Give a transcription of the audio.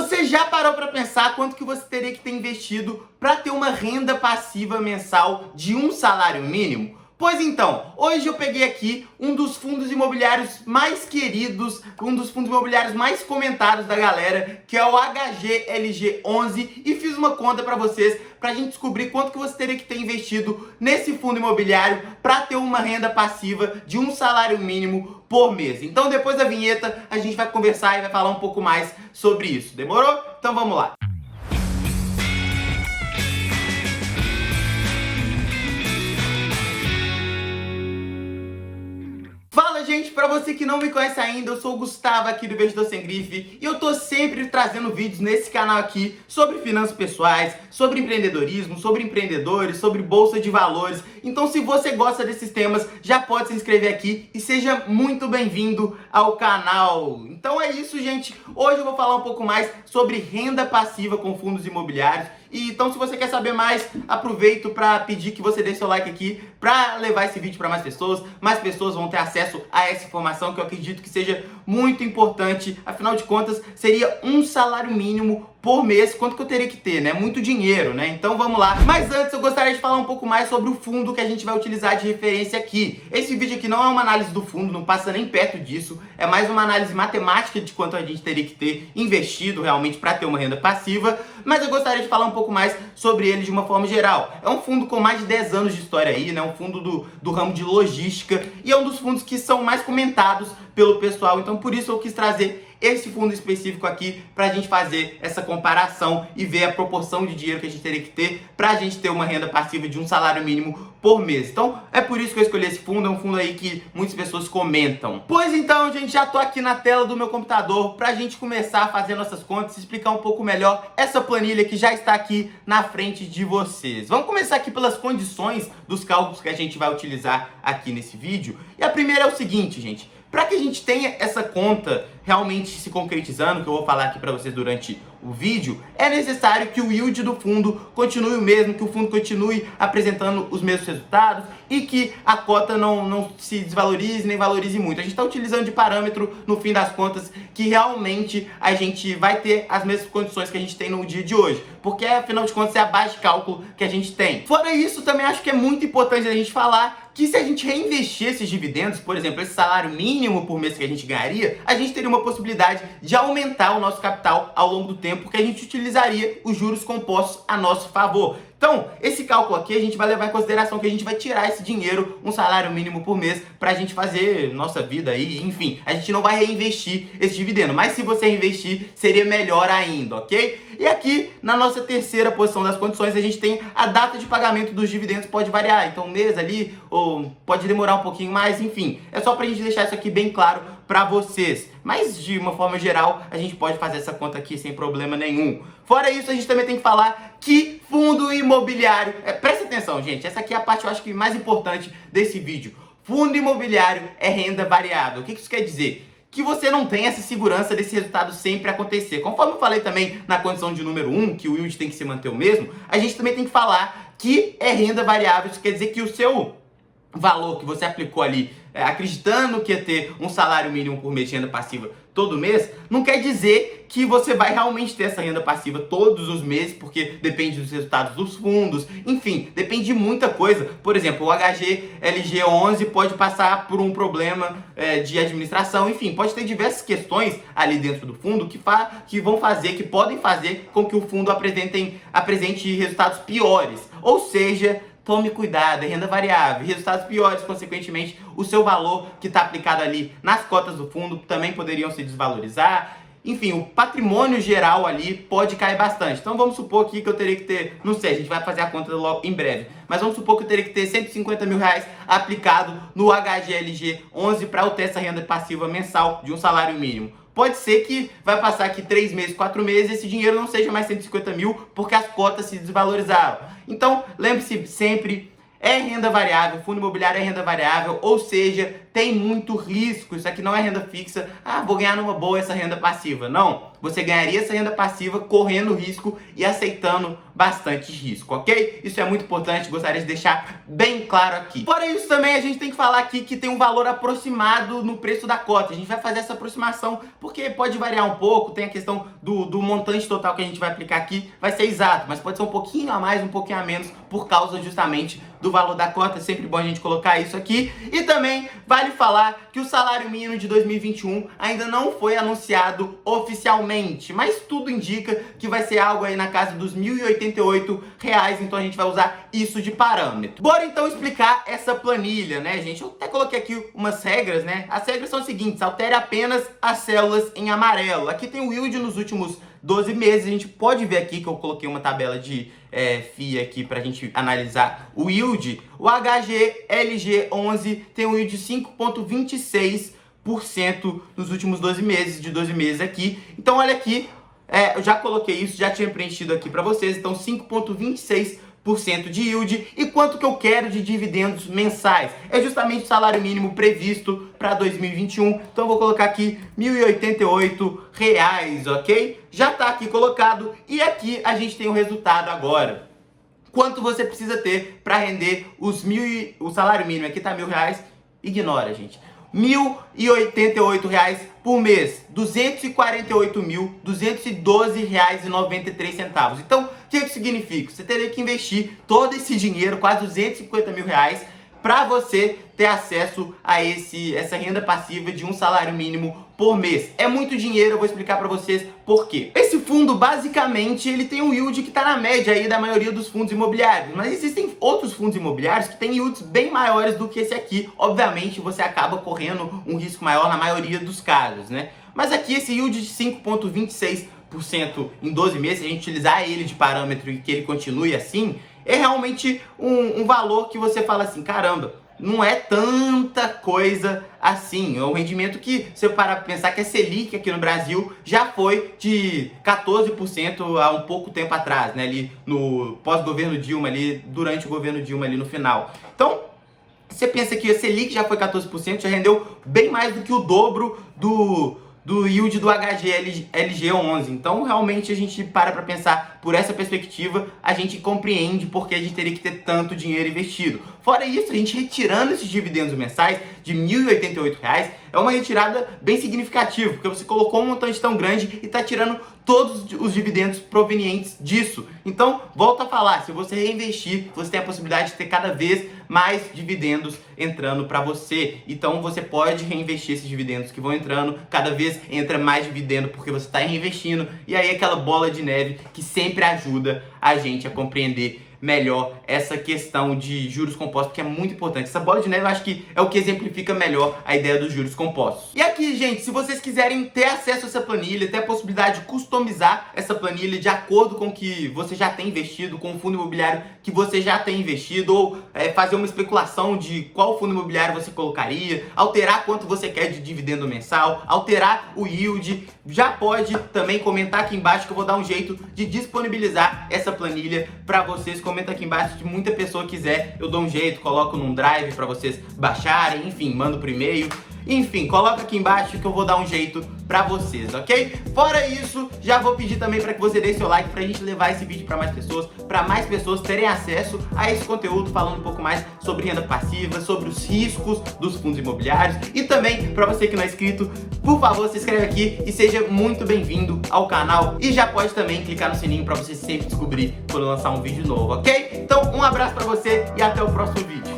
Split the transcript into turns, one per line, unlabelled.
Você já parou para pensar quanto que você teria que ter investido para ter uma renda passiva mensal de um salário mínimo? Pois então, hoje eu peguei aqui um dos fundos imobiliários mais queridos, um dos fundos imobiliários mais comentados da galera, que é o HGLG11, e fiz uma conta para vocês, para a gente descobrir quanto que você teria que ter investido nesse fundo imobiliário para ter uma renda passiva de um salário mínimo por mês. Então depois da vinheta a gente vai conversar e vai falar um pouco mais sobre isso. Demorou? Então vamos lá. Fala, gente, pra você que não me conhece ainda, eu sou o Gustavo aqui do Investidor Sem Grife e eu tô sempre trazendo vídeos nesse canal aqui sobre finanças pessoais, sobre empreendedorismo, sobre empreendedores, sobre bolsa de valores. Então, se você gosta desses temas, já pode se inscrever aqui e seja muito bem-vindo ao canal. Então é isso, gente. Hoje eu vou falar um pouco mais sobre renda passiva com fundos imobiliários. E então, se você quer saber mais, aproveito para pedir que você deixe seu like aqui para levar esse vídeo para mais pessoas vão ter acesso a essa informação que eu acredito que seja muito importante. Afinal de contas, seria um salário mínimo por mês, quanto que eu teria que ter, né? Muito dinheiro, né? Então vamos lá. Mas antes eu gostaria de falar um pouco mais sobre o fundo que a gente vai utilizar de referência aqui. Esse vídeo aqui não é uma análise do fundo, não passa nem perto disso. É mais uma análise matemática de quanto a gente teria que ter investido realmente para ter uma renda passiva. Mas eu gostaria de falar um pouco mais sobre ele de uma forma geral. É um fundo com mais de 10 anos de história aí, né? Um fundo do ramo de logística e é um dos fundos que são mais comentados pelo pessoal. Então por isso eu quis trazer esse fundo específico aqui pra gente fazer essa comparação e ver a proporção de dinheiro que a gente teria que ter pra gente ter uma renda passiva de um salário mínimo por mês. Então é por isso que eu escolhi esse fundo, é um fundo aí que muitas pessoas comentam. Pois então, gente, já tô aqui na tela do meu computador pra gente começar a fazer nossas contas e explicar um pouco melhor essa planilha que já está aqui na frente de vocês. Vamos começar aqui pelas condições dos cálculos que a gente vai utilizar aqui nesse vídeo. E a primeira é o seguinte, gente. Para que a gente tenha essa conta realmente se concretizando, que eu vou falar aqui para vocês durante o vídeo, é necessário que o yield do fundo continue o mesmo, que o fundo continue apresentando os mesmos resultados e que a cota não se desvalorize nem valorize muito. A gente está utilizando de parâmetro, no fim das contas, que realmente a gente vai ter as mesmas condições que a gente tem no dia de hoje, porque afinal de contas é a base de cálculo que a gente tem. Fora isso, também acho que é muito importante a gente falar que se a gente reinvestir esses dividendos, por exemplo, esse salário mínimo por mês que a gente ganharia, a gente teria uma possibilidade de aumentar o nosso capital ao longo do tempo, porque a gente utilizaria os juros compostos a nosso favor. Então, esse cálculo aqui a gente vai levar em consideração que a gente vai tirar esse dinheiro, um salário mínimo por mês, pra gente fazer nossa vida aí, enfim. A gente não vai reinvestir esse dividendo, mas se você reinvestir, seria melhor ainda, ok? E aqui, na nossa terceira posição das condições, a gente tem a data de pagamento dos dividendos pode variar. Então, um mês ali, ou pode demorar um pouquinho mais, enfim. É só pra gente deixar isso aqui bem claro pra vocês. Mas, de uma forma geral, a gente pode fazer essa conta aqui sem problema nenhum. Fora isso, a gente também tem que falar que fundo imobiliário... presta atenção, gente. Essa aqui é a parte, eu acho que mais importante desse vídeo. Fundo imobiliário é renda variável. O que isso quer dizer? Que você não tem essa segurança desse resultado sempre acontecer. Conforme eu falei também na condição de número 1, que o yield tem que se manter o mesmo, a gente também tem que falar que é renda variável. Isso quer dizer que o seu valor que você aplicou ali, acreditando que ia ter um salário mínimo por mês de renda passiva todo mês, não quer dizer que você vai realmente ter essa renda passiva todos os meses, porque depende dos resultados dos fundos, enfim, depende de muita coisa. Por exemplo, o HGLG11 pode passar por um problema de administração, enfim, pode ter diversas questões ali dentro do fundo que vão fazer, que podem fazer com que o fundo apresente resultados piores. Ou seja, tome cuidado, é renda variável, resultados piores, consequentemente, o seu valor que está aplicado ali nas cotas do fundo também poderiam se desvalorizar. Enfim, o patrimônio geral ali pode cair bastante. Então vamos supor aqui que eu teria que ter, não sei, a gente vai fazer a conta logo em breve, mas vamos supor que eu teria que ter 150 mil reais aplicado no HGLG11 para eu ter essa renda passiva mensal de um salário mínimo. Pode ser que vai passar aqui 3 meses, 4 meses, esse dinheiro não seja mais 150 mil porque as cotas se desvalorizaram. Então, lembre-se sempre, é renda variável, fundo imobiliário é renda variável, ou seja, tem muito risco. Isso aqui não é renda fixa. Ah, vou ganhar numa boa essa renda passiva. Não, você ganharia essa renda passiva correndo risco e aceitando bastante risco, ok? Isso é muito importante, gostaria de deixar bem claro aqui. Fora isso também, a gente tem que falar aqui que tem um valor aproximado no preço da cota. A gente vai fazer essa aproximação porque pode variar um pouco, tem a questão do montante total que a gente vai aplicar aqui, vai ser exato, mas pode ser um pouquinho a mais, um pouquinho a menos, por causa justamente do valor da cota. É sempre bom a gente colocar isso aqui. E também vale falar que o salário mínimo de 2021 ainda não foi anunciado oficialmente, mas tudo indica que vai ser algo aí na casa dos R$ 1.088, então a gente vai usar isso de parâmetro. Bora então explicar essa planilha, né, gente? Eu até coloquei aqui umas regras, né? As regras são as seguintes: altere apenas as células em amarelo. Aqui tem o yield nos últimos 12 meses, a gente pode ver aqui que eu coloquei uma tabela de FIA aqui pra gente analisar o yield. O HGLG11 tem um yield de 5,26% nos últimos 12 meses, de 12 meses aqui. Então olha aqui, eu já coloquei isso, já tinha preenchido aqui pra vocês, então 5,26% de yield. E quanto que eu quero de dividendos mensais? É justamente o salário mínimo previsto para 2021. Então eu vou colocar aqui R$ 1.088, ok? Já está aqui colocado. E aqui a gente tem o resultado agora. Quanto você precisa ter para render o salário mínimo? Aqui tá R$ 1.000. Ignora, gente. R$ 1.088 por mês, R$ 248.212,93. Então, o que isso significa? Você teria que investir todo esse dinheiro, quase R$ 250 mil, para você ter acesso a essa renda passiva de um salário mínimo por mês. É muito dinheiro, eu vou explicar para vocês por quê. Esse fundo, basicamente, ele tem um yield que está na média aí da maioria dos fundos imobiliários, mas existem outros fundos imobiliários que têm yields bem maiores do que esse aqui. Obviamente, você acaba correndo um risco maior na maioria dos casos, né? Mas aqui esse yield de 5,26% em 12 meses, se a gente utilizar ele de parâmetro e que ele continue assim, é realmente um valor que você fala assim, caramba, não é tanta coisa assim. É um rendimento que, se eu parar para pensar, que a Selic aqui no Brasil já foi de 14% há um pouco tempo atrás, né? Ali no pós-governo Dilma, ali durante o governo Dilma, ali no final. Então, você pensa que a Selic já foi 14%, já rendeu bem mais do que o dobro do yield do HGLG11. Então, realmente, a gente para pensar por essa perspectiva, a gente compreende porque a gente teria que ter tanto dinheiro investido. Fora isso, a gente retirando esses dividendos mensais de R$ 1.088, é uma retirada bem significativa, porque você colocou um montante tão grande e está tirando todos os dividendos provenientes disso. Então, volto a falar, se você reinvestir, você tem a possibilidade de ter cada vez mais dividendos entrando para você. Então, você pode reinvestir esses dividendos que vão entrando, cada vez entra mais dividendo porque você está reinvestindo, e aí aquela bola de neve que sempre ajuda a gente a compreender melhor essa questão de juros compostos, que é muito importante. Essa bola de neve eu acho que é o que exemplifica melhor a ideia dos juros compostos. E aqui, gente, se vocês quiserem ter acesso a essa planilha, ter a possibilidade de customizar essa planilha de acordo com o que você já tem investido, com o fundo imobiliário que você já tem investido, ou fazer uma especulação de qual fundo imobiliário você colocaria, alterar quanto você quer de dividendo mensal, alterar o yield, já pode também comentar aqui embaixo que eu vou dar um jeito de disponibilizar essa planilha para vocês. Comenta aqui embaixo, se muita pessoa quiser, eu dou um jeito, coloco num drive para vocês baixarem, enfim, mando por e-mail. Enfim, coloca aqui embaixo que eu vou dar um jeito pra vocês, ok? Fora isso, já vou pedir também pra que você dê seu like pra gente levar esse vídeo pra mais pessoas terem acesso a esse conteúdo, falando um pouco mais sobre renda passiva, sobre os riscos dos fundos imobiliários. E também, pra você que não é inscrito, por favor, se inscreve aqui e seja muito bem-vindo ao canal. E já pode também clicar no sininho pra você sempre descobrir quando eu lançar um vídeo novo, ok? Então, um abraço pra você e até o próximo vídeo.